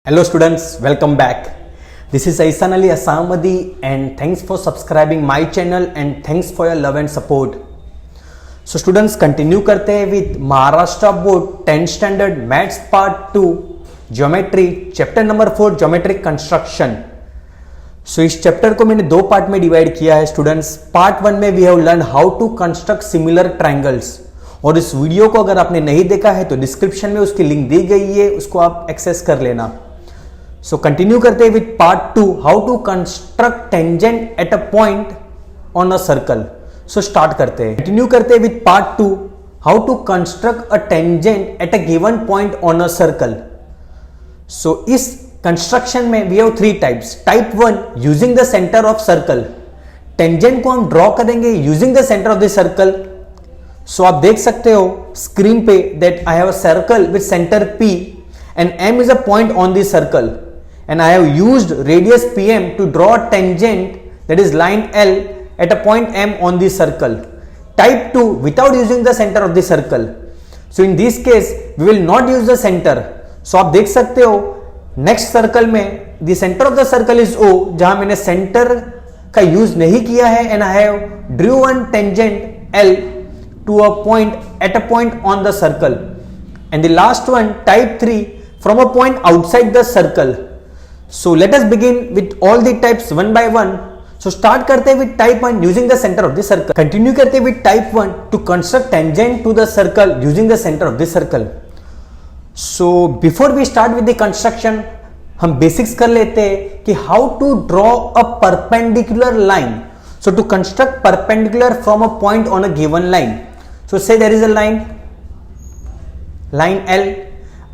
Hello students, welcome back. This is Aisan Ali Asamadi and thanks for subscribing my channel and thanks for your love and support. So students, continue करते हैं with Maharashtra Board 10th Standard Maths Part 2 Geometry Chapter number 4 Geometric Construction. So इस chapter को मैंने दो part में divide किया है students. Part 1 में we have learn how to construct similar triangles और इस वीडियो को अगर आपने नहीं देखा है तो डिस्क्रिप्शन में उसकी लिंक दी गई है, उसको आप एक्सेस कर लेना. सो कंटिन्यू करते हैं with part 2 how to construct tangent at a point on a circle. So start करते हैं. कंटिन्यू करते हैं with part 2 how to construct a tangent at a given point on a circle. So इस construction में we have three types. Type 1 using the centre of circle. Tangent को हम draw करेंगे using the centre of the circle. So आप देख सकते हो screen पे that I have a circle with centre P and M is a point on the circle. And I have used radius PM to draw a tangent that is line L at a point M on the circle. Type 2 without using the center of the circle. So in this case we will not use the center. So आप देख सकते हो next circle में the center of the circle is O, जहां मैंने center का use नहीं किया है and I have drew one tangent L to a point at a point on the circle. And the last one type 3 from a point outside the circle. So let us begin with all the types one by one. So start करते हैं with type 1 using the center of the circle. Continue करते हैं with type 1 to construct tangent to the circle using the center of the circle. So before we start with the construction, हम basics कर लेते हैं कि how to draw a perpendicular line. So to construct perpendicular from a point on a given line. So say there is a line L.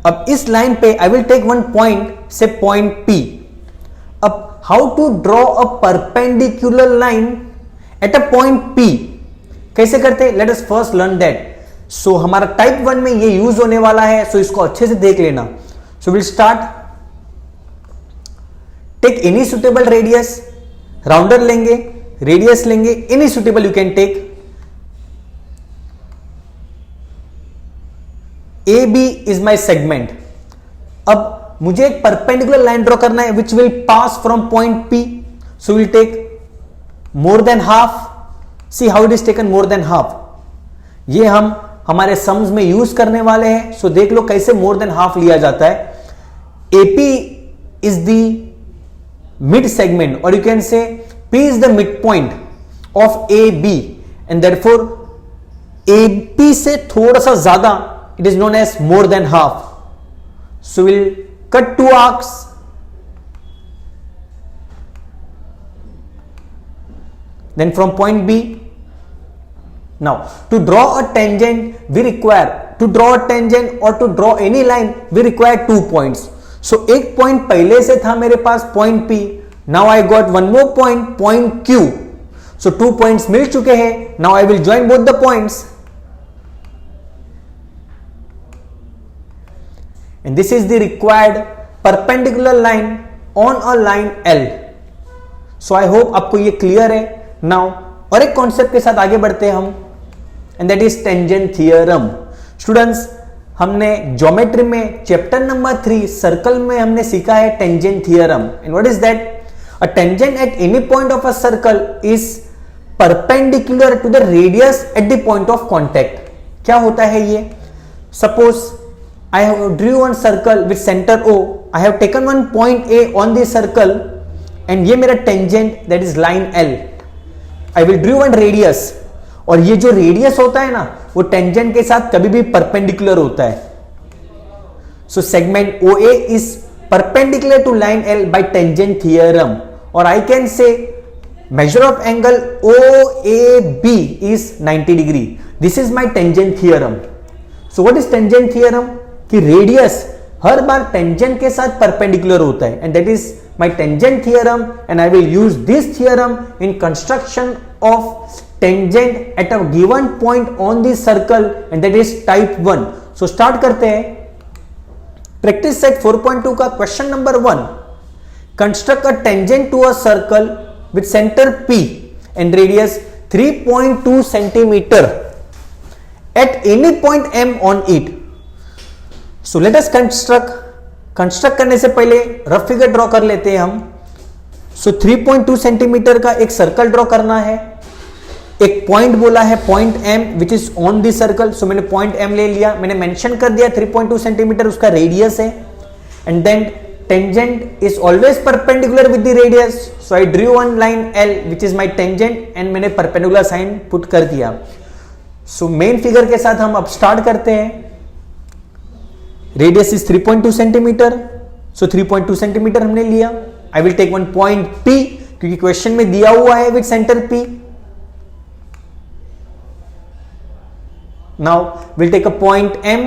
अब इस line पे I will take one point से point P. अब how to draw a perpendicular line at a point P कैसे करते, let us first learn that. So हमारा type 1 में ये यूज होने वाला है, सो इसको अच्छे से देख लेना. So will start. Take any suitable radius, rounder लेंगे, रेडियस लेंगे, any suitable you can take. AB is my segment. अब मुझे एक परपेंडिकुलर लाइन ड्रॉ करना है which will pass from point P. So we'll take more than half. See how it is taken more than half. ये हम हमारे sums में use करने वाले हैं. सो देख लो कैसे मोर देन हाफ लिया जाता है. AP is the mid segment or you can say P is the midpoint of AB and therefore AB से थोड़ा सा ज्यादा it is known as more than half. So we'll cut two arcs. Then from point B. Now to draw a tangent we require, to draw a tangent or to draw any line we require 2 points. So एक point पहले से था मेरे पास point P. Now I got one more point Q. So 2 points मिल चुके हैं. Now I will join both the points. And this is the required perpendicular line on a line L. So I hope आपको ये clear है. Now और एक concept के साथ आगे बढ़ते हैं हम, and that is tangent theorem. Students, हमने ज्योमेट्री में चैप्टर नंबर 3 सर्कल में हमने सीखा है tangent theorem. And what is that? A tangent at any point of a circle is perpendicular to the radius at the point of contact. क्या होता है ये? Suppose I have drew one circle with center O. I have taken one point A on the circle and ये मेरा tangent that is line L. I will drew one radius और ये जो radius होता है ना वो tangent के साथ कभी भी perpendicular होता है. So segment OA is perpendicular to line L by tangent theorem. और I can say measure of angle OAB is 90 degree. This is my tangent theorem. So what is tangent theorem? कि radius हर बार tangent के साथ perpendicular होता है, and that is my tangent theorem and I will use this theorem in construction of tangent at a given point on the circle and that is type 1. So start करते हैं. Practice set 4.2 का question number 1. Construct a tangent to a circle with centre P and radius 3.2 centimetre at any point M on it. So let us construct construct करने से पहले rough figure draw कर लेते हैं हम। सो 3.2 सेंटीमीटर का एक सर्कल ड्रॉ करना है। एक पॉइंट बोला है point M which is on the circle. So मैंने पॉइंट एम ले लिया, मैंने मेंशन कर दिया 3.2 सेंटीमीटर उसका रेडियस है। And then tangent is always perpendicular with the radius, so I drew one line L which is my tangent and मैंने perpendicular sign put कर दिया। सो मेन फिगर के साथ हम अब स्टार्ट करते हैं। Radius is 3.2 centimetre, so 3.2 centimetre हमने लिया। I will take one point P क्योंकि क्वेश्चन में दिया हुआ है with centre P। Now we'll take a point M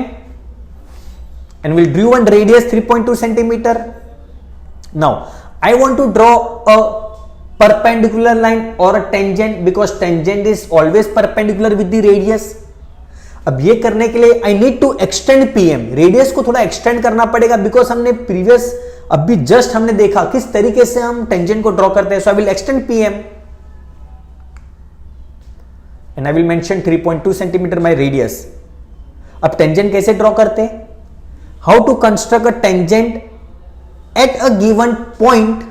and we'll draw one radius 3.2 centimeter. Now I want to draw a perpendicular line or a tangent because tangent is always perpendicular with the radius. अब ये करने के लिए I need to extend PM, radius को थोड़ा extend करना पड़ेगा because हमने प्रीवियस अभी जस्ट हमने देखा किस तरीके से हम टेंजेंट को ड्रॉ करते हैं। So I will extend PM and I will mention 3.2 centimeter my radius. अब टेंजेंट कैसे ड्रॉ करते हैं? How to construct a tangent at a given point.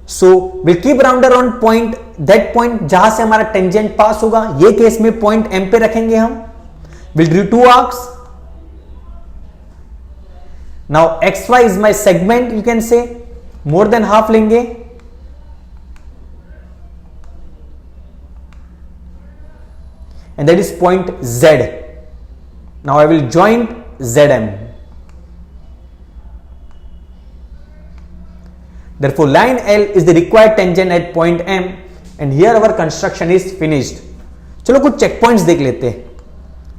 So we'll keep round around point, that point जहां से हमारा tangent पास होगा। ये case में पॉइंट M पे रखेंगे हम। We'll draw two arcs. Now XY is my segment, you can say more than half लेंगे। And that is point Z. Now I will join ZM. Therefore line L is the required tangent at point M and here our construction is finished. चलो कुछ check points देख लेते हैं।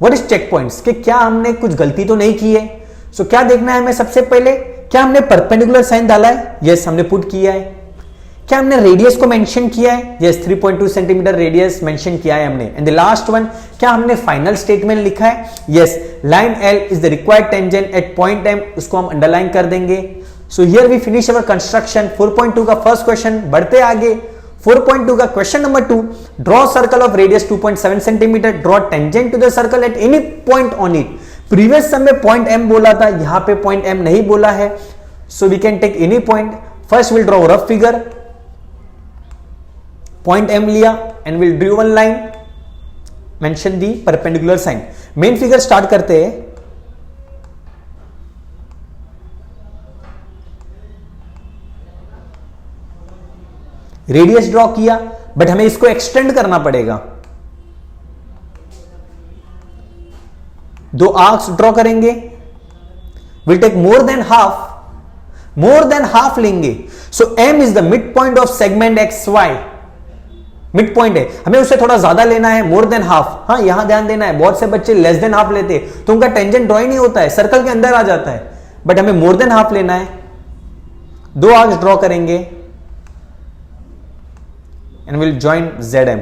What is check points? कि क्या हमने कुछ गलती तो नहीं की है। सो क्या देखना है हमें सबसे पहले, क्या हमने परपेंडिकुलर साइन डाला है? यस हमने पुट किया है। क्या हमने रेडियस को मेंशन किया है? यस 3.2 सेंटीमीटर रेडियस मेंशन किया है हमने। एंड द लास्ट वन, क्या हमने फाइनल स्टेटमेंट लिखा है? Yes line L is the required tangent at point M, उसको हम अंडरलाइन कर देंगे। So here we finish our construction. 4.2 का फर्स्ट क्वेश्चन। बढ़ते आगे 4.2 का question number 2, draw circle of radius 2.7 centimetre, draw tangent to the circle at any point on it. Previous sum में point M बोला था, यहां पे पॉइंट एम नहीं बोला है। So we can take any point. First will draw rough figure, point M लिया and will drew one line, mention the perpendicular sign. Main figure start करते हैं। रेडियस ड्रॉ किया बट हमें इसको एक्सटेंड करना पड़ेगा। दो आर्क्स ड्रॉ करेंगे। Will take more than half लेंगे। So M is the mid point of segment XY। Mid point है, हमें उससे थोड़ा ज्यादा लेना है, मोर देन हाफ। हाँ यहां ध्यान देना है, बहुत से बच्चे लेस देन हाफ लेते हैं तो उनका टेंजेंट ड्रॉ ही नहीं होता है, सर्कल के अंदर आ जाता है। बट हमें मोर देन हाफ लेना है। दो आर्क्स ड्रॉ करेंगे and will join ZM.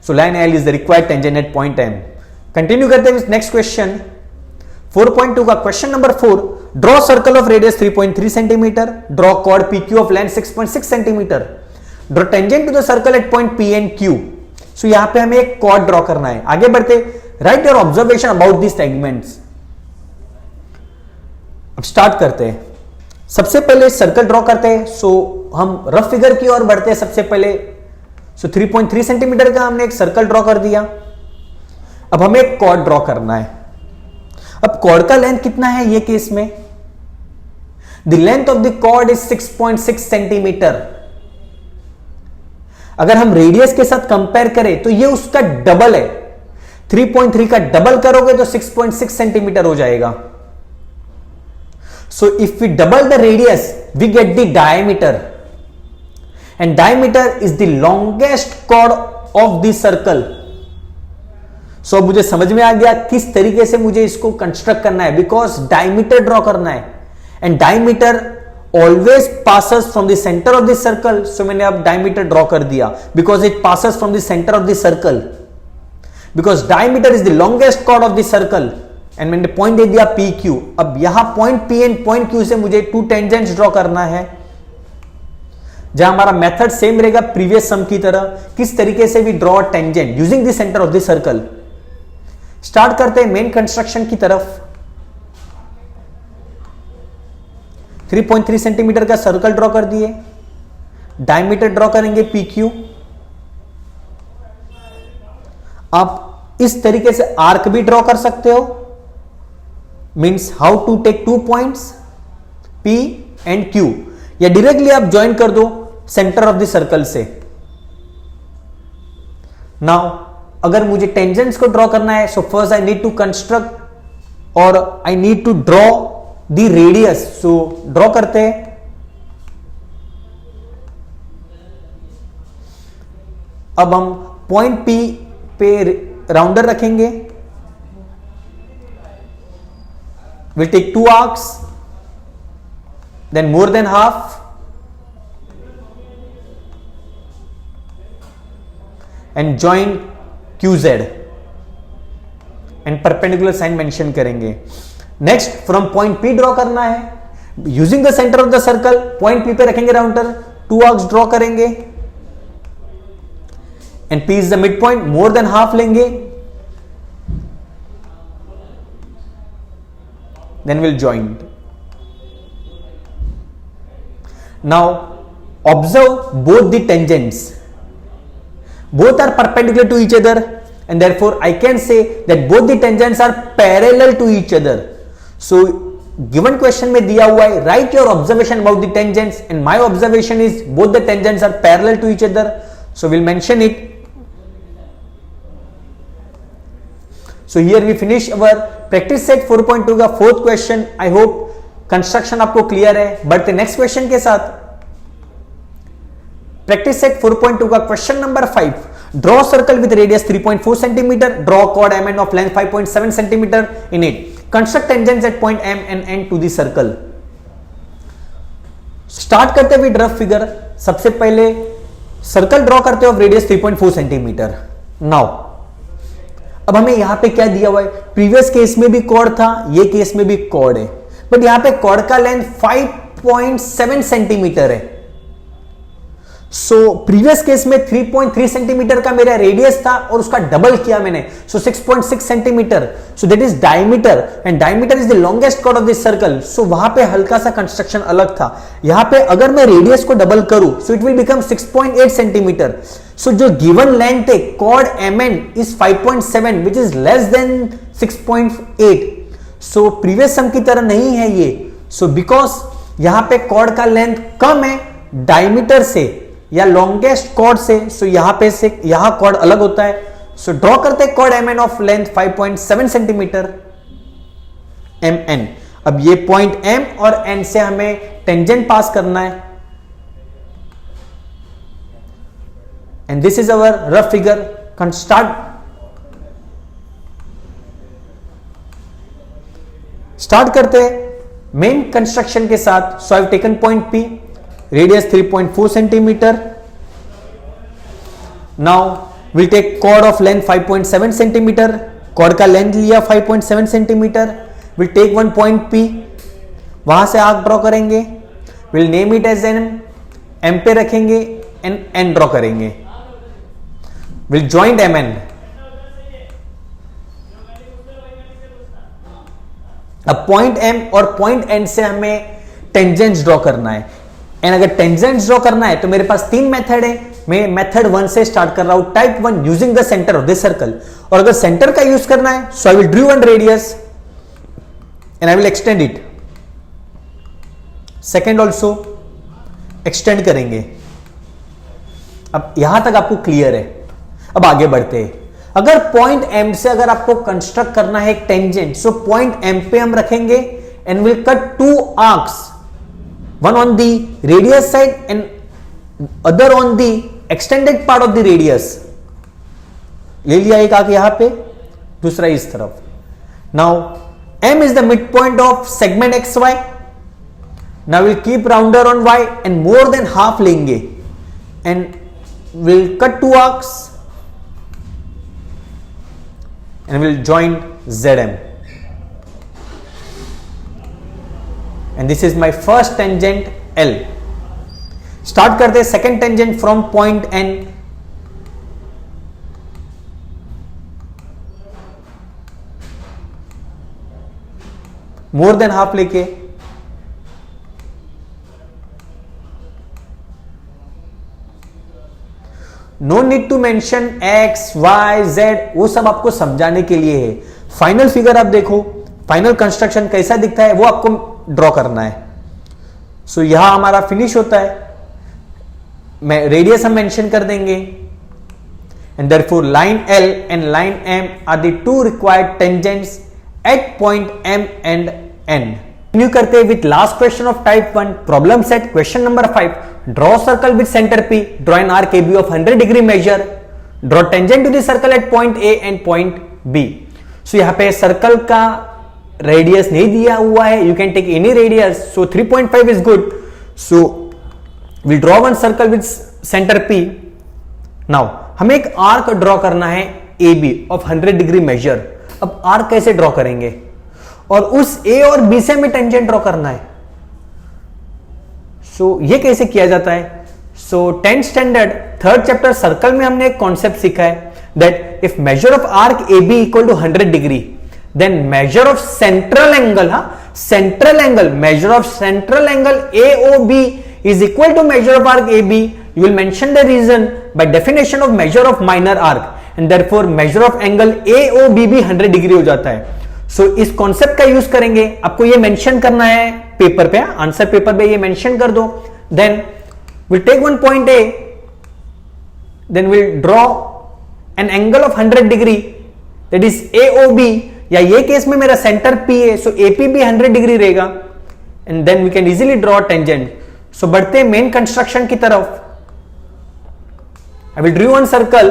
So line L is the required tangent at point M. Continue करते हैं नेक्स्ट क्वेश्चन 4.2 का question number 4, draw circle of radius 3.3 centimetre, draw chord PQ of length 6.6 centimetre, draw tangent to the circle at point P and Q. So यहां पे हमें एक cord draw करना है। आगे बढ़ते, right your observation about this segments. अब start करते हैं। सबसे पहले सर्कल ड्रॉ करते हैं। सो हम रफ फिगर की ओर बढ़ते हैं सबसे पहले। सो 3.3 सेंटीमीटर का हमने एक सर्कल ड्रॉ कर दिया। अब हमें एक कॉर्ड ड्रॉ करना है। अब कॉर्ड का लेंथ कितना है ये केस में? The length of the chord is 6.6 centimetre. अगर हम रेडियस के साथ कंपेयर करें तो ये उसका डबल है। 3.3 का डबल करोगे तो 6.6 सेंटीमीटर हो जाएगा। So if we double the radius we get the diameter and diameter is the longest chord of the circle. So मुझे समझ में आ गया किस तरीके से मुझे इसको कंस्ट्रक्ट करना है, बिकॉज डायमीटर ड्रॉ करना है and diameter always passes from the centre of the circle. So मैंने अब डायमीटर ड्रॉ कर दिया because it passes from the centre of the circle, because diameter is the longest chord of the circle and मैंने point दे दिया PQ। अब यहां point P and point Q से मुझे टू टेंजेंट्स ड्रॉ करना है, जहां हमारा मेथड सेम रहेगा प्रीवियस सम की तरह। किस तरीके से भी draw tangent using the centre of the circle. Start करते हैं मेन कंस्ट्रक्शन की तरफ। 3.3 सेंटीमीटर का सर्कल ड्रॉ कर दिए, डायमीटर ड्रॉ करेंगे PQ। आप इस तरीके से आर्क भी ड्रॉ कर सकते हो, means how to take 2 points P and Q, या डायरेक्टली आप ज्वाइन कर दो सेंटर ऑफ द सर्कल से। नाउ अगर मुझे टेंजेंट्स को ड्रॉ करना है, so first I need to construct और I need to draw the radius. So draw करते हैं। अब हम पॉइंट P पे राउंडर रखेंगे। Will take 2 arcs, then more than half, and join QZ and perpendicular sign mention करेंगे। Next from point P draw करना है, using the centre of the circle point P पे रखेंगे राउंडर, 2 आर्क्स ड्रॉ करेंगे and P is the mid point, more than half लेंगे, then will join. Now observe both the tangents, both are perpendicular to each other and therefore I can say that both the tangents are parallel to each other. So given question में दिया हुआ है write your observation about the tangents and my observation is both the tangents are parallel to each other, so we'll mention it. So here we finish our practice set 4.2 का 4th question. I hope construction आपको clear है। बढ़ते next question के साथ। Practice set 4.2 का question number 5, draw circle with radius 3.4 centimetre, draw chord MN of length 5.7 centimetre in it, construct tangents at point M and N to the circle. Start करते हुए rough figure. सबसे पहले circle draw करते हो radius 3.4 centimetre. Now अब हमें यहां पे क्या दिया हुआ है, प्रीवियस केस में भी कॉर्ड था, ये केस में भी कॉर्ड है, बट यहां पे कॉर्ड का लेंथ 5.7 सेंटीमीटर है। सो प्रीवियस केस में 3.3 सेंटीमीटर का मेरा रेडियस था और उसका डबल किया मैंने, so 6.6 centimetre, so that is diameter and diameter is the longest chord of this circle. So वहां पे हल्का सा कंस्ट्रक्शन अलग था। यहां पे अगर मैं रेडियस को डबल करूं so it will become 6.8 centimetre. So जो गिवन लेंथ है chord MN is 5.7 which is less than 6.8। So previous sum की तरह नहीं है ये। सो बिकॉज यहां पे कॉर्ड का लेंथ कम है डायमीटर से या लॉन्गेस्ट कॉर्ड से, सो यहां पे से यहां कॉर्ड अलग होता है। सो ड्रॉ करते हैं chord MN of length 5.7 centimetre MN। अब ये पॉइंट M और N से हमें टेंजेंट पास करना है and this is our rough figure. Start करते हैं मेन कंस्ट्रक्शन के साथ। So I have taken point P, radius 3.4 centimeter. Now we'll take chord of length 5.7 centimeter. Chord का लेंथ लिया 5.7 centimeter. We'll take one point P, वहां से arc draw करेंगे। We'll name it as M, M पे रखेंगे and N draw करेंगे। We'll join MN। अब point M और पॉइंट N से हमें टेंजेंट्स ड्रॉ करना है एंड अगर टेंजेंट्स ड्रॉ करना है तो मेरे पास 3 मेथड है। मैं मेथड 1 से स्टार्ट कर रहा हूं, type 1 using the centre of this circle. और अगर सेंटर का यूज करना है so I will drew one radius and I will extend it. Second also extend करेंगे। अब यहां तक आपको क्लियर है। अब आगे बढ़ते हैं। अगर पॉइंट M से अगर आपको कंस्ट्रक्ट करना है एक टेंजेंट, सो पॉइंट M पे हम रखेंगे and will cut 2 arcs, one on the radius side and other on the extended part of the radius। ले लिया एक आगे यहां पे, दूसरा इस तरफ। now M is the midpoint of segment XY। now we'll keep rounder on Y and more than half लेंगे and we'll cut 2 arcs and we'll join ZM। and this is my first tangent L। Start करते हैं second tangent from point N। More than half लेके no need to mention X Y Z, वो सब आपको समझाने के लिए है। फाइनल फिगर आप देखो, फाइनल कंस्ट्रक्शन कैसा दिखता है वो आपको ड्रॉ करना है। सो यहां हमारा फिनिश होता है, मैं रेडियस हम मेंशन कर देंगे, and therefore line L and line M are the two required tangents at point M and N। Continue करते हैं with last question of type 1 problem set. Question number 5, draw circle with centre P, draw an arc AB of 100 degree measure, draw tangent to the circle at point A and point B। So यहां पे circle का radius नहीं दिया हुआ है, you can take any radius, so 3.5 is good. So we draw one circle with centre P। Now हमें एक arc draw करना है AB ऑफ 100 डिग्री मेजर। अब आर्क कैसे ड्रॉ करेंगे, और उस A और B से हमें टेंजेंट ड्रॉ करना है। सो ये कैसे किया जाता है? सो 10th standard 3rd chapter circle में हमने एक कॉन्सेप्ट सीखा है that if measure of arc AB equal to 100 degree, then measure of central angle, central angle, measure of central angle AOB is equal to measure of arc AB. You will mention the reason by definition of measure of minor arc, and therefore measure of angle AOB भी 100 degree हो जाता है। सो इस concept का use करेंगे, आपको ये mention करना है पेपर पे, आंसर पेपर पे ये मेंशन कर दो। Then we'll take one point A, then we'll draw an angle of 100 degree, that is AOB, या ये केस में मेरा सेंटर P है, सो AP भी 100 डिग्री रहेगा, and then we can easily draw tangent. So बढ़ते मेन कंस्ट्रक्शन की तरफ। I will draw one circle,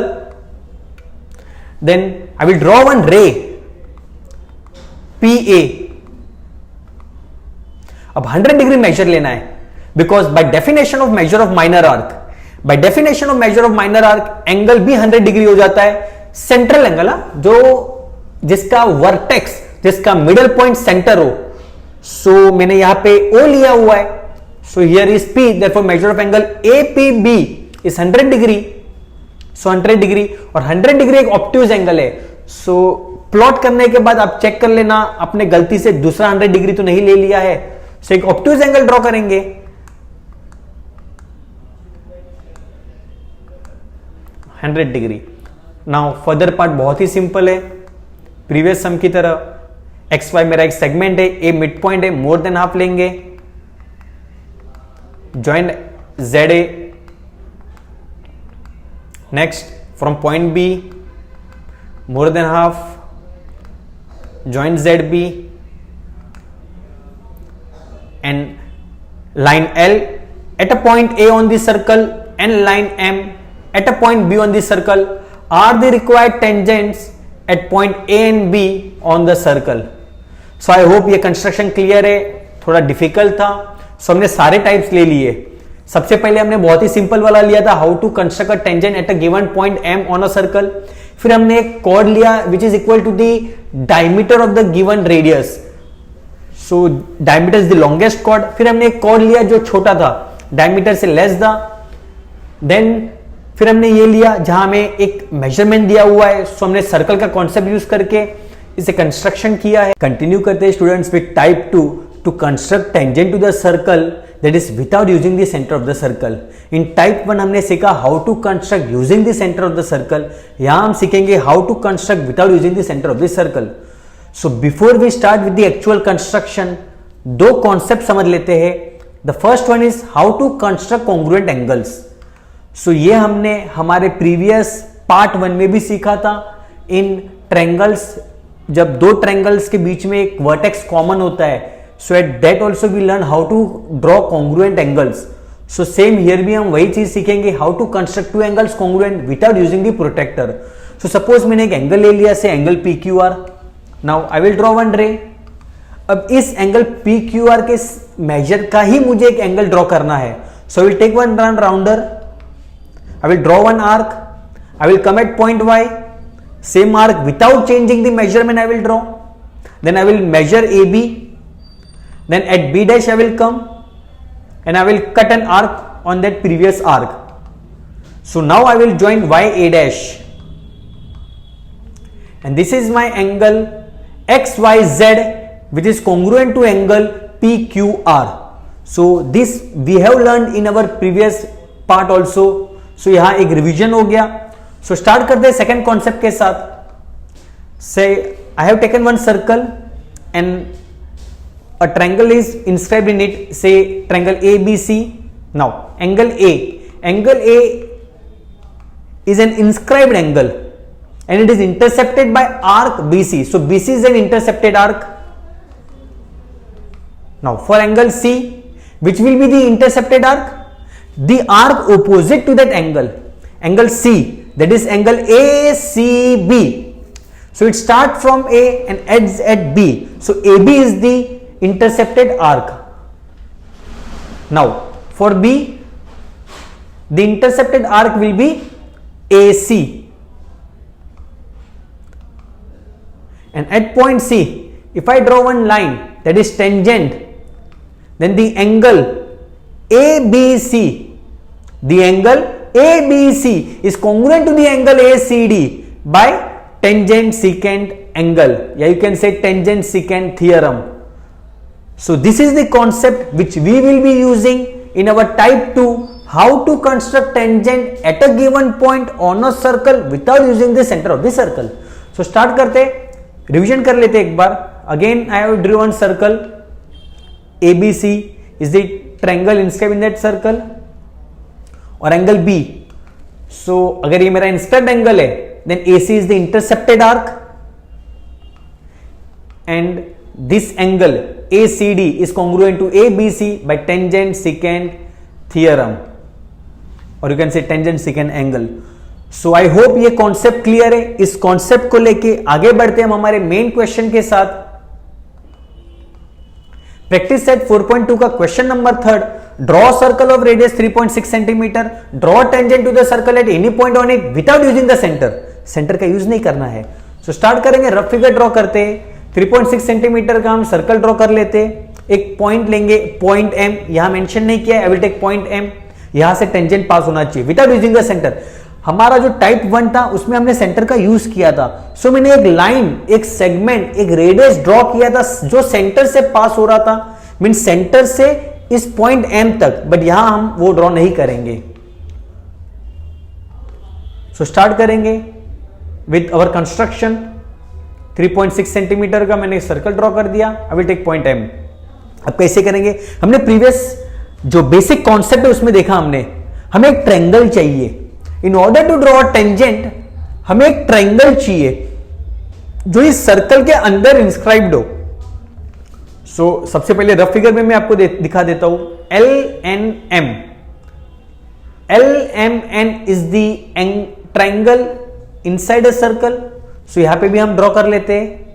then I will draw one ray PA। अब 100 डिग्री मेजर लेना है, because by definition of measure of minor arc, by definition of measure of minor arc angle भी 100 degree हो जाता है। Central angle, जो जिसका vertex, जिसका मिडल पॉइंट सेंटर हो। सो मैंने यहां पे O लिया हुआ है, so here is P, therefore measure of angle APB is 100 degree. So 100 degree, और 100 डिग्री एक ऑब्ट्यूज एंगल है। सो प्लॉट करने के बाद आप चेक कर लेना आपने गलती से दूसरा 100 डिग्री तो नहीं ले लिया है। सो एक ऑब्ट्यूज एंगल ड्रॉ करेंगे, 100 डिग्री। नाउ फर्दर पार्ट बहुत ही सिंपल है, प्रीवियस सम की तरह। एक्स वाई मेरा एक सेगमेंट है, ए मिड पॉइंट है, मोर देन हाफ लेंगे, join Z A, next from point B more than half, join Z B, and line L at a point A on this circle and line M at a point B on this circle are the required tangents at point A and B on the circle. So I hope ये construction clear है, थोड़ा difficult था। सो हमने सारे types ले लिए। सबसे पहले हमने बहुत ही सिंपल वाला लिया था, how to construct a tangent at a given point M on a circle. फिर हमने एक कॉर्ड लिया which is equal to the diameter of the given radius, so diameter is the longest chord. फिर हमने एक कॉर्ड लिया जो छोटा था, डायमीटर से लेस था। देन फिर हमने ये लिया जहां हमें एक मेजरमेंट दिया हुआ है, सो हमने सर्कल का कॉन्सेप्ट यूज करके इसे कंस्ट्रक्शन किया है। कंटिन्यू करते हैं students with type 2 to construct tangent to the circle that is without using the centre of the circle. In type 1 हमने सीखा how to construct using the centre of the circle, यहां हम सीखेंगे how to construct without using the centre of the circle. So before we start with the actual construction, दो concept समझ लेते हैं। The first one is how to construct congruent angles. So ये हमने हमारे प्रीवियस पार्ट 1 में भी सीखा था। इन ट्रायंगल्स, जब दो ट्रायंगल्स के बीच में एक वर्टेक्स कॉमन होता है, so at that also we learn how to draw congruent angles. So same here भी हम वही चीज सीखेंगे, how to construct two angles congruent without using the protractor. So suppose मैंने एक एंगल ले लिया say angle PQR। Now I will draw one ray. अब इस एंगल PQR के मेजर का ही मुझे एक एंगल ड्रॉ करना है, so I will take one rounder, I will draw one arc, I will come at point Y, same arc without changing the measurement I will draw, then I will measure AB, then at B dash I will come and I will cut an arc on that previous arc. So now I will join YA dash, and this is my angle XYZ which is congruent to angle PQR. So this we have learned in our previous part also. सो यहां एक revision हो गया. सो start करते हैं second concept के साथ. से आई have taken one circle and a triangle is inscribed in it, say triangle ABC. Now angle A is an inscribed angle and it is intercepted by arc BC. So BC is an intercepted arc. Now for angle C, which will be the intercepted arc? The arc opposite to that angle C, that is angle ACB. So it starts from A and ends at B. So AB is the intercepted arc. Now for B, the intercepted arc will be AC, and at point C, if I draw one line that is tangent, then the angle ABC is congruent to the angle ACD by tangent secant angle, yeah, you can say tangent secant theorem. So this is the concept which we will be using in our type 2, how to construct tangent at a given point on a circle without using the center of the circle. So start करते, revision कर लेते एक बार. Again I have drawn circle ABC is the triangle inscribed in that circle और angle B. So अगर ये मेरा inscribed angle है, then AC is the intercepted arc and this angle ACD is congruent to ABC by tangent secant theorem, or you can say tangent secant angle. So I hope ये concept clear है. इस concept को लेके आगे बढ़ते हैं हम हमारे मेन क्वेश्चन के साथ. प्रैक्टिस सेट 4.2 का question number 3. Draw circle of radius 3.6 centimetre. Draw tangent to the circle at any point on it without using the centre. Centre का यूज नहीं करना है. सो स्टार्ट करेंगे, रफ फिगर ड्रॉ करते हैं. 3.6 सेंटीमीटर का हम सर्कल ड्रॉ कर लेते. एक पॉइंट लेंगे, पॉइंट M, यहां मेंशन नहीं किया, I will take point M. यहां से टेंजेंट पास होना चाहिए विदाउट यूजिंग द सेंटर. हमारा जो टाइप 1 था उसमें हमने सेंटर का यूज किया था. सो मैंने एक लाइन, एक सेगमेंट, एक रेडियस ड्रॉ किया था जो सेंटर से पास हो रहा था, मीन सेंटर से इस पॉइंट M तक, बट यहां हम वो ड्रॉ नहीं करेंगे. सो स्टार्ट करेंगे विथ अवर कंस्ट्रक्शन. 3.6 सेंटीमीटर का मैंने सर्कल ड्रॉ कर दिया. I will take point M. अब कैसे करेंगे? हमने प्रीवियस जो बेसिक कॉन्सेप्ट है उसमें देखा हमने, हमें एक ट्रायंगल चाहिए. In order to draw a tangent हमें एक ट्रायंगल चाहिए जो इस सर्कल के अंदर इंस्क्राइब्ड हो. सो सबसे पहले रफ फिगर में मैं आपको दिखा देता हूं. LNM. LMN is the triangle inside a circle. So यहां पे भी हम ड्रॉ कर लेते हैं.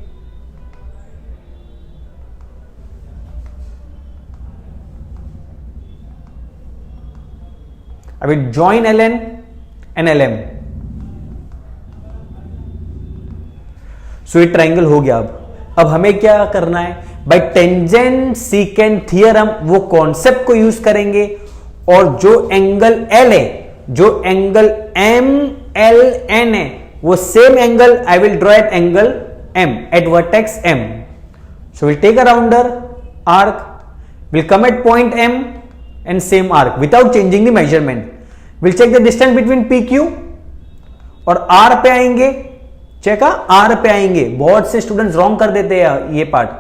I will join LN and LM. सो ये ट्रायंगल हो गया. अब हमें क्या करना है? बाय टेंजेंट सीकेंट थियरम वो कॉन्सेप्ट को यूज करेंगे और जो एंगल L है, जो एंगल MLN है, वो same angle I will draw at angle M at vertex M. So we'll take a rounder arc, we'll come at point M and same arc without changing the measurement. We'll check the distance between PQ और R पे आएंगे. Check R पे आएंगे. बहुत से students wrong कर देते हैं ये पार्ट.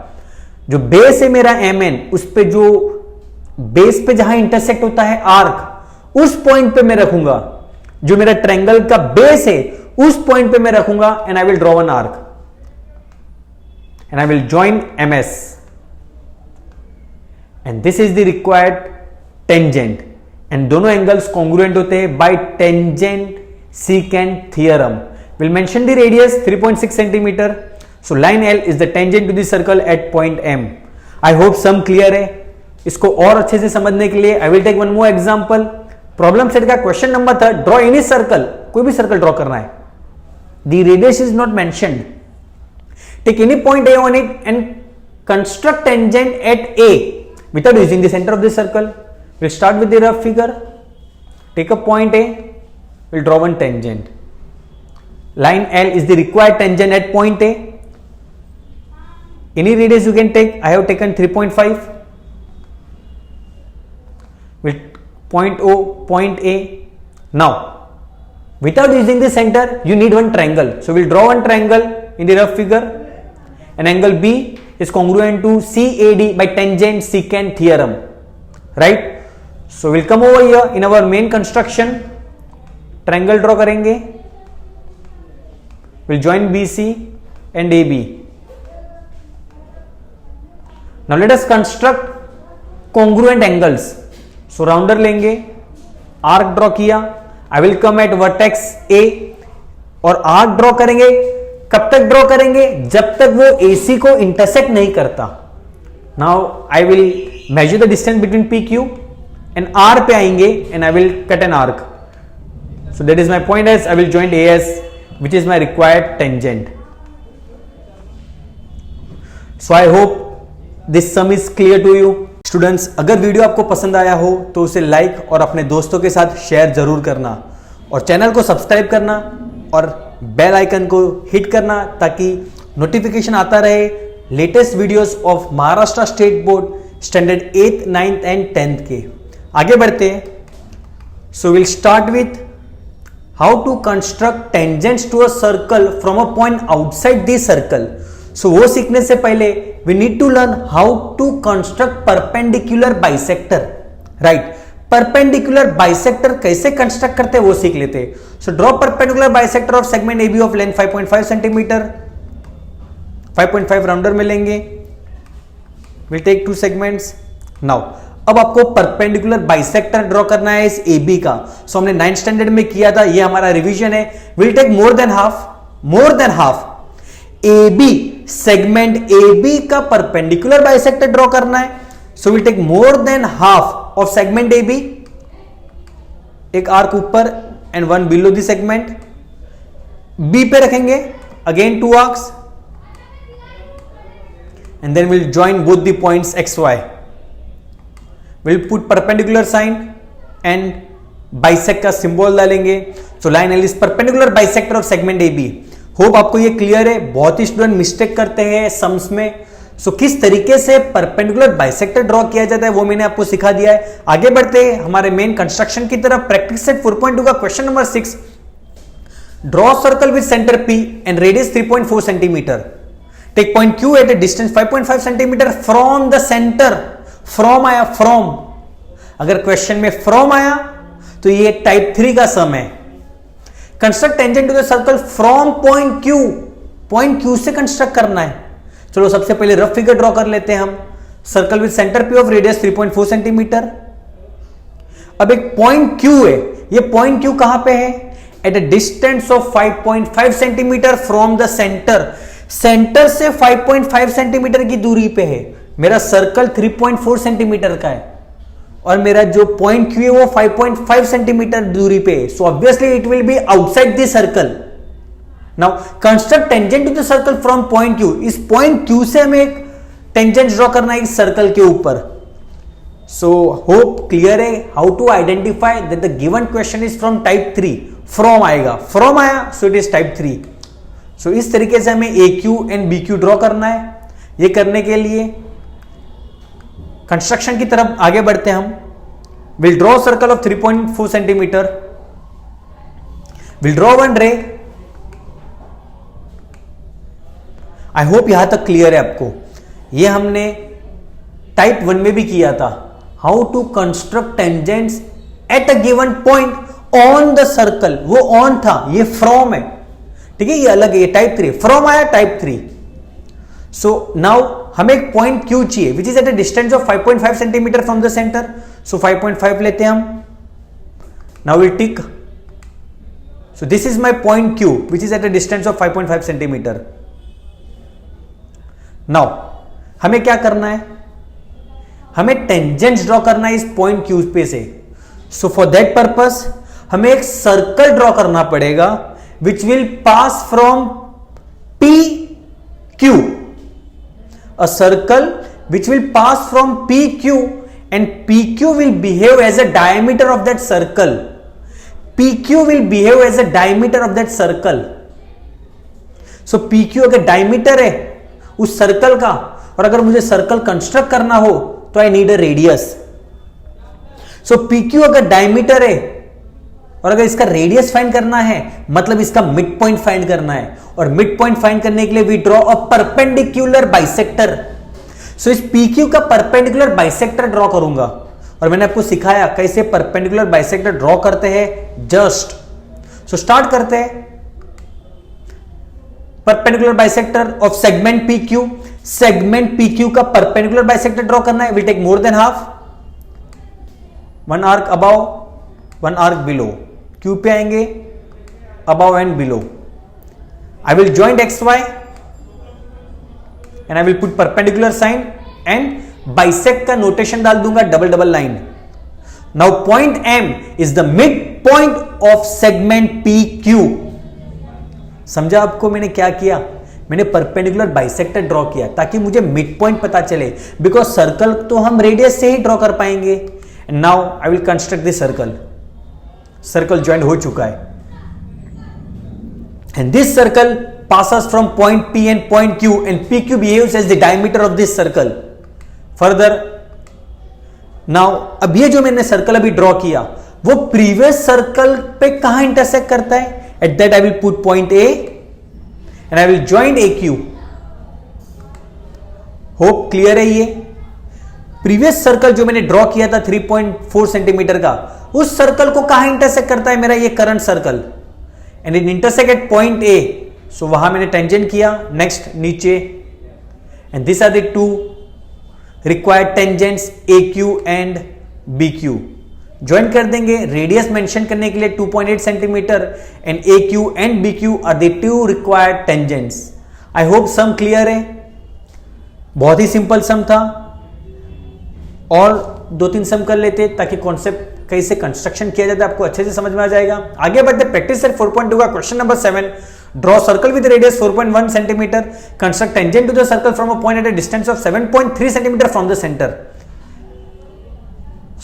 जो बेस है मेरा MN, उस पे जो बेस पे जहां इंटरसेक्ट होता है आर्क, उस पॉइंट पे मैं रखूंगा. जो मेरा ट्रायंगल का बेस है उस पॉइंट पे मैं रखूंगा and I will draw one arc and I will join MS and this is the required tangent. And दोनों एंगल्स कॉन्ग्रुएंट होते हैं by tangent secant theorem. Will mention the radius 3.6 centimetre. So line L is the tangent to the circle at point M. I hope sum clear है. इसको और अच्छे से समझने के लिए I will take one more example. Problem set का question number 3. Draw any circle. कोई भी सर्कल ड्रॉ करना है. The radius is not mentioned. Take any point A on it and construct tangent at A without using the center of the circle. We'll start with the rough figure. Take a point A. We'll draw one tangent. Line L is the required tangent at point A. Any radius you can take. I have taken 3.5. With point O, point A. Now, without using the center, you need one triangle. So we'll draw one triangle in the rough figure. An angle B is congruent to CAD by tangent secant theorem, right? So we'll come over here in our main construction. Triangle draw करेंगे. We'll join BC and AB. Now let us construct congruent angles. So rounder लेंगे, arc draw किया. I will come eight vertex ए और arc draw करेंगे. कब तक draw करेंगे? जब तक वो AC को इंटरसेक्ट नहीं करता. Now I will measure the distance between PQ and R पे आएंगे and I will cut an arc. So that is my point S. I will join AS which is my required tangent. So I hope this sum is clear to you. Students, अगर video आपको पसंद आया हो तो उसे like और अपने दोस्तों के साथ शेयर जरूर करना और चैनल को सब्सक्राइब करना और बेल आइकन को हिट करना ताकि नोटिफिकेशन आता रहे latest videos of Maharashtra state board standard 8th, 9th and 10th के. आगे बढ़ते हैं. So will start with how to construct tangents to a circle from a point outside the circle. So वो सीखने से पहले we need to learn how to construct perpendicular bisector, right? Perpendicular bisector कैसे construct करते हैं वो सीख लेते हैं. So draw perpendicular bisector of segment AB of length 5.5 centimetre. 5.5 rounder में लेंगे. Will take 2 segments. नाउ अब आपको परपेंडिकुलर बाइसेक्टर ड्रॉ करना है इस AB का. सो हमने 9th स्टैंडर्ड में किया था, ये हमारा रिवीजन है. Will take more than half AB, segment AB का परपेंडिकुलर बाइसेक्टर ड्रॉ करना है. So will take more than half of segment AB, एक आर्क ऊपर and one below the segment. B पे रखेंगे again 2 arcs and then will join both the points XY. Will put perpendicular sign and bisect का symbol डालेंगे. So line L is perpendicular bisector of segment AB. Hope आपको ये clear है. बहुत ही student mistake करते हैं सम्स में. सो किस तरीके से परपेंडिकुलर बाइसेक्टर ड्रॉ किया जाता है वो मैंने आपको सिखा दिया है. आगे बढ़ते हैं हमारे मेन कंस्ट्रक्शन की तरफ. प्रैक्टिस सेट 4.2 का question number 6. Draw circle with centre P and radius 3.4 centimetre. Take point Q at a distance 5.5 centimetre from the centre. From आया, फ्रॉम. अगर क्वेश्चन में फ्रॉम आया तो ये टाइप 3 का सम है. Construct tangent to the circle from point Q. Point Q से construct करना है. चलो सबसे पहले रफ फिगर ड्रॉ कर लेते हैं हम. Circle with centre P of radius 3.4 centimetre. अब एक पॉइंट Q है. ये पॉइंट Q कहां पे है? Eight a distance of 5.5 centimetre from the centre. Centre से 5.5 सेंटीमीटर की दूरी पे है. मेरा सर्कल 3.4 सेंटीमीटर का है और मेरा जो पॉइंट Q है वो 5.5 सेंटीमीटर दूरी पे है. So obviously it will be outside the circle. Now construct tangent to the circle from point Q. इस पॉइंट Q से हमें एक टेंजेंट ड्रॉ करना है इस सर्कल के ऊपर. सो होप क्लियर है how to identify that the given question is from type 3. From आएगा, फ्रॉम आया सो इट इज टाइप 3. सो इस तरीके से हमें AQ एंड BQ ड्रॉ करना है. ये करने के लिए कंस्ट्रक्शन की तरफ आगे बढ़ते हैं हम. Will draw circle of 3.4 centimetre. Will draw one ray. I hope यहां तक क्लियर है आपको. ये हमने टाइप 1 में भी किया था. How to construct tangents at a given point on the circle. वो ऑन था, ये फ्रॉम है. ठीक है, ये अलग है. ये टाइप 3. फ्रॉम आया टाइप 3. सो नाउ हमें एक पॉइंट Q चाहिए which is at a distance of 5.5 centimetre from the centre. So 5.5 लेते हैं हम. Now will tick. So this is my point Q which is at a distance of 5.5 centimetre. Now हमें क्या करना है? हमें टेंजेंट्स ड्रॉ करना है इस पॉइंट Q पे से. सो फॉर दैट पर्पस हमें एक सर्कल ड्रॉ करना पड़ेगा which will pass from PQ. A circle which will pass from PQ and PQ will behave as a diameter of that circle. PQ will behave as a diameter of that circle. So PQ अगर diameter है उस circle का, और अगर मुझे circle construct करना हो तो I need a radius. So PQ अगर diameter है और अगर इसका रेडियस फाइंड करना है मतलब इसका मिड पॉइंट फाइंड करना है, और मिड पॉइंट फाइंड करने के लिए we draw a perpendicular bisector. So इस PQ का परपेंडिकुलर बाइसेक्टर ड्रॉ करूंगा, और मैंने आपको सिखाया कैसे परपेंडिकुलर बाइसेक्टर ड्रॉ करते हैं जस्ट। सो स्टार्ट करते हैं। Perpendicular bisector of segment PQ, segment PQ का परपेंडिकुलर बाइसेक्टर ड्रॉ करना है, will take more than half, one arc above, one arc below. Q पे आएंगे, above and below. I will joint XY and I will put perpendicular sign and bisect का notation डाल दूंगा double double line. Now point M is the mid point of segment PQ। समझा आपको मैंने क्या किया? मैंने परपेंडिकुलर बाइसेक्टर ड्रॉ किया ताकि मुझे मिड पॉइंट पता चले, बिकॉज सर्कल तो हम रेडियस से ही ड्रॉ कर पाएंगे। And now I will construct this circle. Circle joint हो चुका है, and this circle passes from point P and point Q, and PQ behaves as the diameter of this circle. Further, now अब ये जो मैंने circle अभी draw किया वो प्रीवियस सर्कल पे कहां इंटरसेक्ट करता है? At that I will put point A and I will join AQ. Hope clear है? ये प्रीवियस सर्कल जो मैंने ड्रॉ किया था 3.4 सेंटीमीटर का, उस सर्कल को कहां इंटरसेक्ट करता है? मेरा ये current circle, and in intersect at point A. So वहां मैंने टेंजेंट किया, नेक्स्ट नीचे, and this are the two required tangents AQ and BQ। Join कर देंगे। रेडियस मेंशन करने के लिए 2.8 centimetre, and AQ and BQ are the two required tangents. I hope sum clear है। बहुत ही सिंपल सम था, और 2-3 सम कर लेते ताकि कॉन्सेप्ट कैसे कंस्ट्रक्शन किया जाता है आपको अच्छे से समझ में आ जाएगा। आगे बढ़ते प्रैक्टिस सेट 4.2 का question number 7। Draw circle with radius 4.1 centimetre, construct tangent to the circle from a point at a distance of 7.3 centimetre from the centre.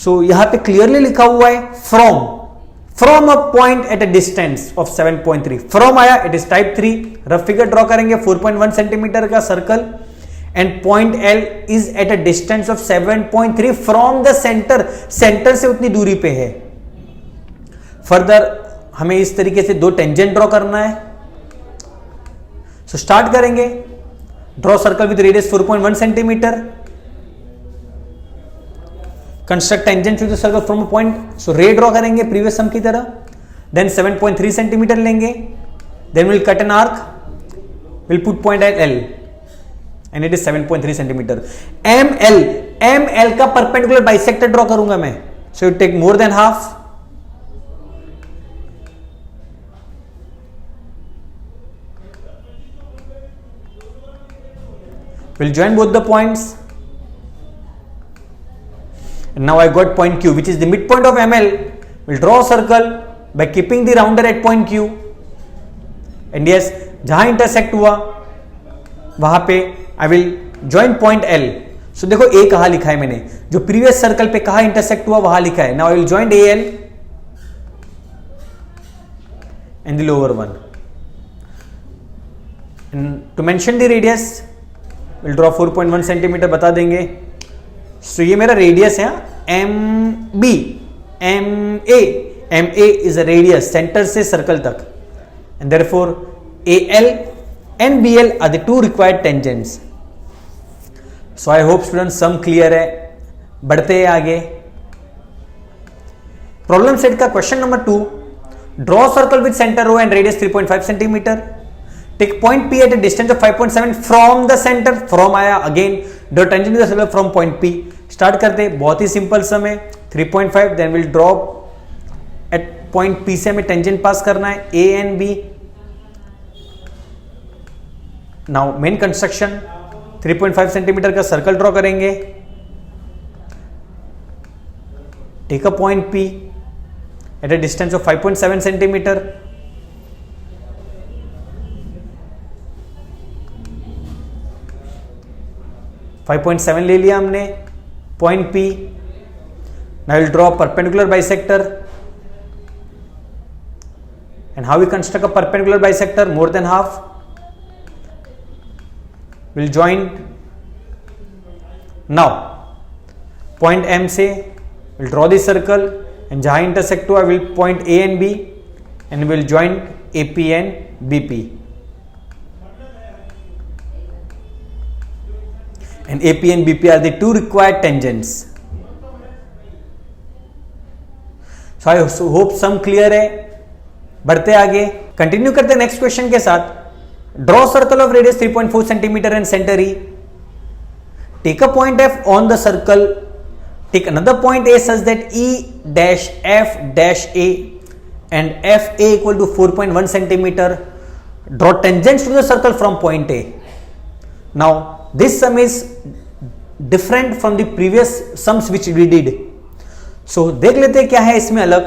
So यहां पे क्लियरली लिखा हुआ है from a point at a distance of 7.3। From आया, it is type 3। Rough figure draw करेंगे 4.1 centimetre का circle, and point L is at a distance of 7.3 from the centre. Centre से उतनी दूरी पे है। फर्दर हमें इस तरीके से दो टेंजेंट ड्रॉ करना है। सो स्टार्ट करेंगे। Draw circle with radius 4.1 centimetre, construct tangent to the circle from a point. So ray draw करेंगे प्रीवियस सम की तरह, देन 7.3 सेंटीमीटर लेंगे, then will cut an arc, will put point at L and it is 7.3 centimetre. ML का perpendicular bisector draw करूंगा मैं। So you take more than half, will join both the points, and now I got point Q which is the midpoint of ML. We'll draw a circle by keeping the rounder at point Q, and yes, जहां intersect हुआ वहां पे I will join point L. So देखो A कहां लिखा है मैंने, जो previous circle पे कहां intersect हुआ वहां लिखा है। Now I will join AL and the lower one, and to mention the radius will draw 4.1 centimetre बता देंगे। सो ये मेरा रेडियस है MB, MA is a radius centre से सर्कल तक, and therefore AL and BL are the two required tangents. So I hope students sum clear है। बढ़ते हैं आगे। प्रॉब्लम सेट का question number 2। Draw circle with centre O and radius 3.5 centimetre. Take point P at a distance of 5.7 from the center. From आया again. Draw tangent to the circle from point P. Start करते, बहुत ही simple सम है। 3.5 then we'll draw at point P से हमें tangent pass करना है A and B. Now main construction 3.5 centimetre का सर्कल ड्रॉ करेंगे। Take a point P at a distance of 5.7 centimetre. 5.7 ले लिया हमने point P। Now will draw perpendicular bisector, and how we construct a perpendicular bisector? More than half, will joint. Now point M से will draw this circle and जहां intersect हुआ will point A and B and will join AP and BP. And AP and BP are the two required tangents. So I hope some clear है. बढ़ते आगे, continue करते हैं next question के साथ. Draw circle of radius 3.4 centimetre and centre E. Take a point F on the circle. Take another point A such that E dash F dash A and FA equal to 4.1 centimeter. Draw tangents to the circle from point A. Now this sum is different from the previous sums which we did. So देख लेते हैं क्या है इसमें अलग.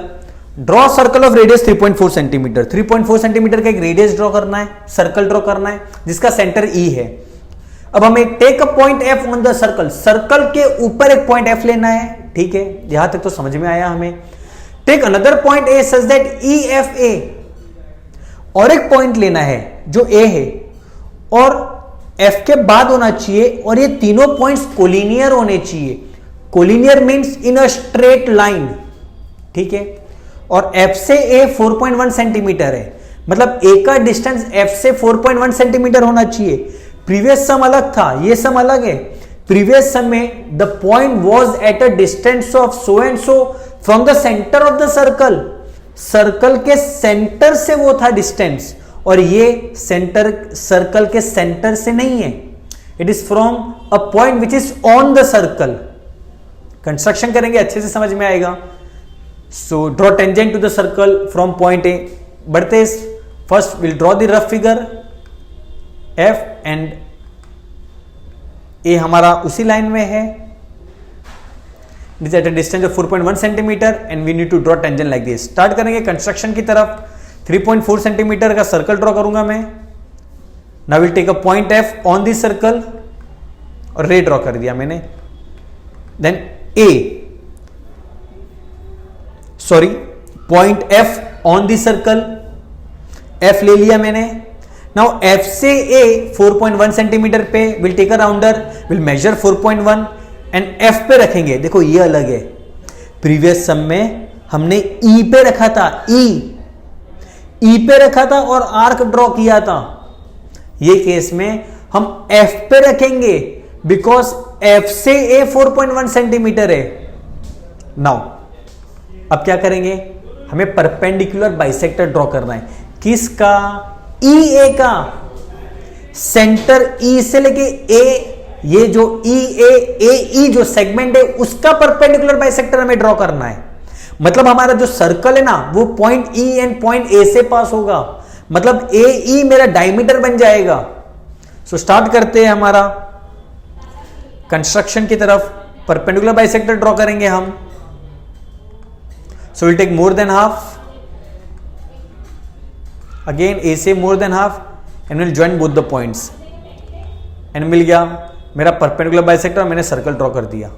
Draw circle of radius 3.4 centimetre. 3.4 centimetre का एक radius draw करना है, सर्कल ड्रॉ करना है जिसका सेंटर E है. अब हमें take a point F on the circle. Circle के ऊपर एक पॉइंट F लेना है. ठीक है, यहां तक तो समझ में आया हमें. Take another point A such that EFA. और एक पॉइंट लेना है जो A है और F के बाद होना चाहिए और ये तीनों पॉइंट्स कोलिनियर होने चाहिए. Collinear means in a straight line. ठीक है, और F से A 4.1 सेंटीमीटर है, मतलब A का डिस्टेंस F से 4.1 सेंटीमीटर होना चाहिए. प्रीवियस सम अलग था, ये सम अलग है. प्रीवियस सम में the point was at a distance of so and so from the centre of the circle. Circle के सेंटर से वो था डिस्टेंस, और ये सेंटर सर्कल के सेंटर से नहीं है. It is from a point which is on the circle. Construction करेंगे अच्छे से समझ में आएगा. So draw tangent to the circle from point A. बढ़ते first will draw the rough figure F and A हमारा उसी लाइन में है. It is at a distance of 4.1 centimetre and we need to draw tangent like this. Start करेंगे construction की तरफ. 3.4 centimetre का circle draw करूंगा मैं. Now will take a point F on this circle और रे ड्रॉ कर दिया मैंने. Then A, sorry, point F on this circle. F ले लिया मैंने. नाउ F से A 4.1 सेंटीमीटर पे will take a rounder, will measure 4.1 and F पे रखेंगे. देखो ये अलग है. प्रीवियस सम में हमने E पे रखा था. E पे रखा था और आर्क ड्रॉ किया था. ये केस में हम F पे रखेंगे बिकॉज F से A 4.1 सेंटीमीटर है. नाउ अब क्या करेंगे, हमें परपेंडिकुलर बाइसेक्टर ड्रॉ करना है. किसका? EA का. सेंटर E से लेके A, ये जो AE जो सेगमेंट है उसका परपेंडिकुलर बाइसेक्टर हमें ड्रॉ करना है. मतलब हमारा जो सर्कल है ना वो point E and point A से पास होगा, मतलब AE मेरा डायमीटर बन जाएगा. सो स्टार्ट करते हैं हमारा कंस्ट्रक्शन की तरफ. परपेंडिकुलर बाइसेक्टर ड्रॉ करेंगे हम. So will take more than half. Again A से more than half and will join both the points and मिल गया मेरा परपेंडिकुलर बाइसेक्टर. मैंने सर्कल ड्रॉ कर दिया.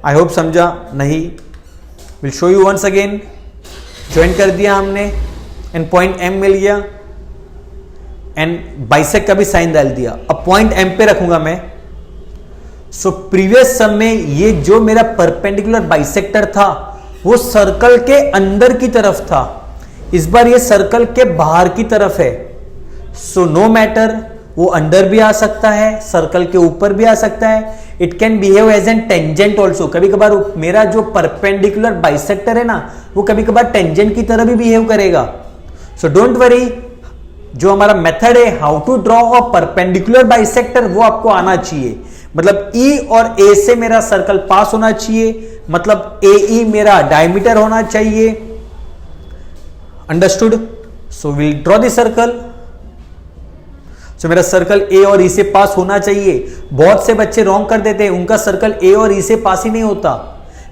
आई होप समझा. नहीं, will show you once again. Join कर दिया हमने एंड पॉइंट M मिल गया एंड बाइसेक्ट का भी साइन डाल दिया. अब पॉइंट M पे रखूंगा मैं. सो प्रीवियस सम में ये जो मेरा परपेंडिकुलर बाइसेक्टर था वो सर्कल के अंदर की तरफ था. इस बार ये सर्कल के बाहर की तरफ है. सो नो मैटर, वो अंदर भी आ सकता है, सर्कल के ऊपर भी आ सकता है. It can behave as an tangent also. कभी कभार मेरा जो परपेंडिकुलर बाइसेक्टर है ना वो कभी कभार टेंजेंट की तरह भी बिहेव करेगा. सो डोंट वरी, जो हमारा मेथड है how to draw a perpendicular bisector वो आपको आना चाहिए. मतलब E और A से मेरा सर्कल पास होना चाहिए, मतलब AE मेरा डायमीटर होना चाहिए. Understood? So will draw the circle. So मेरा सर्कल A और E से पास होना चाहिए. बहुत से बच्चे रॉन्ग कर देते हैं, उनका सर्कल A और E से पास ही नहीं होता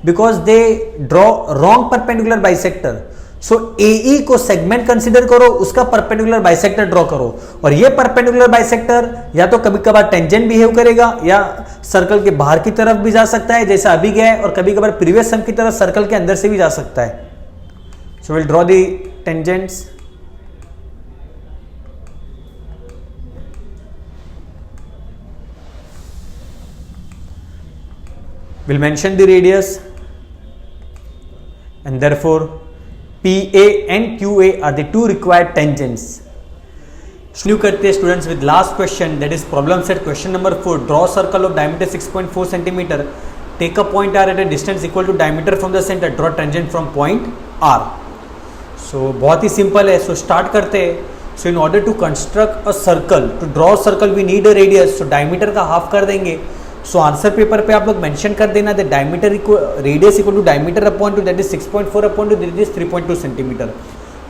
because they draw wrong perpendicular bisector. So AE को सेगमेंट कंसीडर करो, उसका परपेंडिकुलर बाइसेक्टर ड्रॉ करो. और ये परपेंडिकुलर बाइसेक्टर या तो कभी कभार टेंजेंट बिहेव करेगा या सर्कल के बाहर की तरफ भी जा सकता है जैसा अभी गया है, और कभी कभार प्रीवियस सम की तरफ सर्कल के अंदर से भी जा सकता है. So will draw the tangents. We'll mention the radius and therefore PA and QA are the two required tangents. शुरू करते हैं students with last question, that is problem set question number 4. Draw circle of diameter 6.4 centimetre, take a point R at a distance equal to diameter from the center, draw tangent from point R. So बहुत ही simple है. So start करते हैं. So in order to construct a circle, to draw circle we need a radius. So diameter का half कर देंगे. So answer paper पे आप लोग मेंशन कर देना that diameter radius equal to diameter upon two that is 6.4 upon two that is 3.2 centimetre.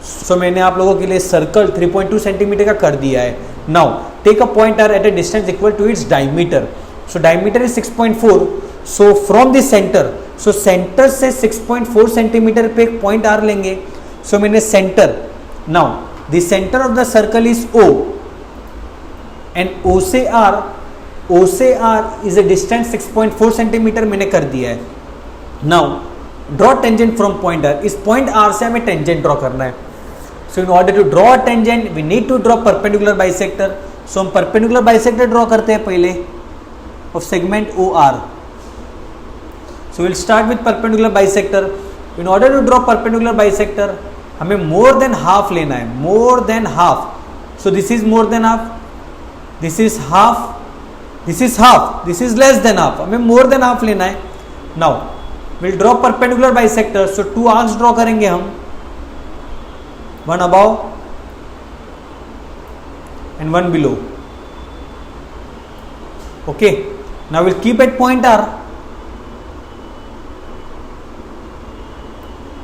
So मैंने आप लोगों के लिए सर्कल 3.2 सेंटीमीटर का कर दिया है. Now take a point R at a distance equal to its diameter. So diameter is 6.4. So from this centre, so centre से 6.4 सेंटीमीटर पे एक पॉइंट R लेंगे. सो मैंने centre, now the centre of the circle is O and O से R is a distance 6.4 centimetre मैंने कर दिया है. Now draw tangent from point R. इस पॉइंट R से हमें टेंजेंट ड्रॉ करना है. So in order to draw a tangent we need to draw perpendicular bisector. So हम परपेंडिकुलर बाइसेक्टर ड्रॉ करते हैं पहले of segment OR. So will start with perpendicular bisector. In order to draw perpendicular bisector हमें more than half लेना है, more than half. So this is more than half, this is half, this is half, this is less than half. हमें more than half लेना है. Now will draw perpendicular bisector. So two arcs draw करेंगे हम, one above and one below. Okay, now we'll keep at point R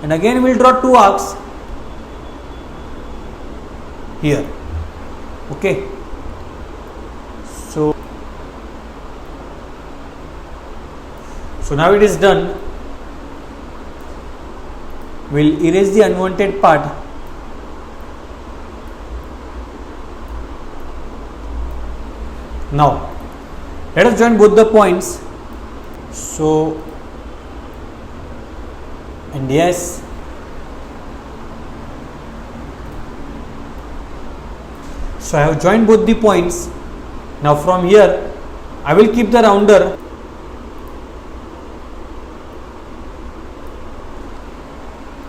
and again we'll draw two arcs here. Okay, so now it is done. We'll erase the unwanted part. Now let us join both the points. So and yes, so I have joined both the points. Now from here I will keep the rounder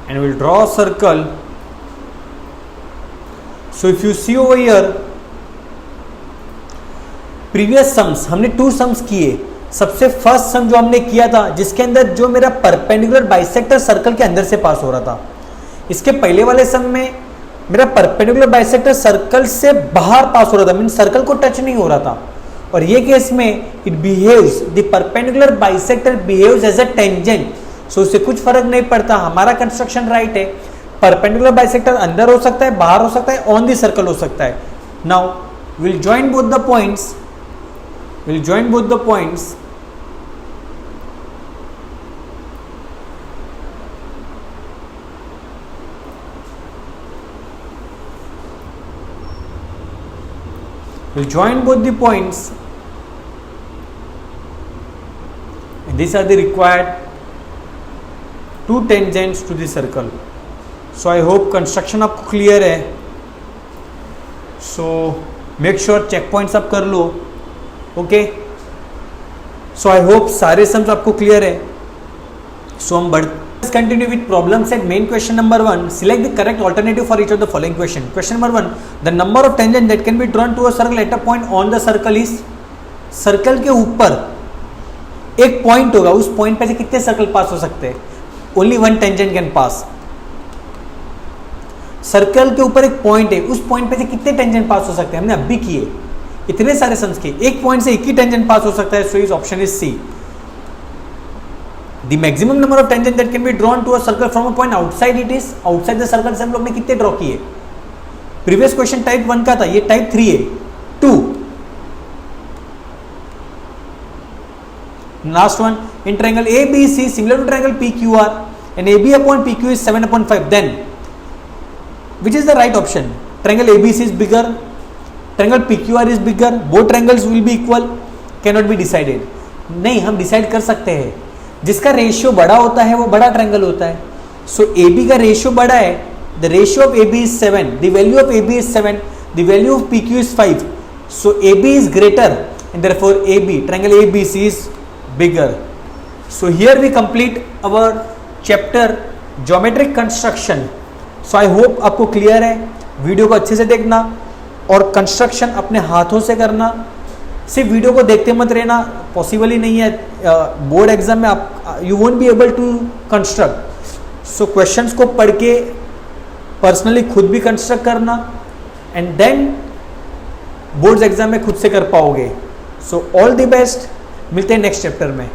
and will draw a circle. So if you see over here, previous sums हमने 2 sums किए. सबसे first सम जो हमने किया था जिसके अंदर जो मेरा परपेंडिकुलर बाइसेक्टर सर्कल के अंदर से पास हो रहा था, इसके पहले वाले सम में मेरा परपेंडिकुलर बाइसेक्टर सर्कल से बाहर पास हो रहा था, मीन सर्कल को टच नहीं हो रहा था. और ये केस में it behaves, the perpendicular bisector behaves as a tangent. So उससे कुछ फर्क नहीं पड़ता, हमारा कंस्ट्रक्शन राइट है. परपेंडिकुलर बाइसेक्टर अंदर हो सकता है, बाहर हो सकता है, ऑन द सर्कल हो सकता है. Now will join both the points. We'll join both the points. We'll join both the points. And these are the required two tangents to the circle. So I hope construction आपको clear है. So make sure check points आप कर लो. Okay, so I hope सारे sums आपको clear है. So हम continue with problem set. Main question number 1, select the correct alternative for each of the following question. Question number 1, the number of tangent that can be drawn to a circle at a point on the circle is. Circle के ऊपर एक point होगा, उस point पे से कितने circle पास हो सकते हैं? Only one tangent can pass. Circle के ऊपर एक पॉइंट है, उस पॉइंट पे से कितने टेंजेंट पास हो सकते हैं? हमने अभी किए इतने सारे सम्स के, एक पॉइंट से एक ही टेंजेंट पास हो सकता है. So is option is C. The maximum number of tangent that can be drawn to a circle from a point outside it is. Outside the circle से हम लोग ने कितने ड्रॉ किए? प्रीवियस क्वेश्चन टाइप 1 का था, ये टाइप 3 है. 2. Last one, in triangle ABC similar to triangle PQR and AB upon PQ is 7/5. Then which is the right option? Triangle ABC is bigger, triangle PQR is bigger, both triangles will be equal, cannot be decided. नहीं, हम decide कर सकते हैं. जिसका ratio बड़ा होता है वो बड़ा ट्रायंगल होता है. सो AB का रेशियो बड़ा है, the ratio of AB is 7, the value of AB is 7, the value of PQ is 5. So AB is greater and therefore AB, triangle ABC is bigger. So here we complete our chapter geometric construction. So I hope आपको clear है। Video को अच्छे से देखना और construction अपने हाथों से करना। सिर्फ वीडियो को देखते मत रहना, पॉसिबल ही नहीं है। बोर्ड एग्जाम में आप you won't be able to construct. So questions को पढ़ के पर्सनली खुद भी कंस्ट्रक्ट करना एंड देन बोर्ड्स एग्जाम में खुद से कर पाओगे। सो ऑल द बेस्ट, मिलते हैं नेक्स्ट चैप्टर में।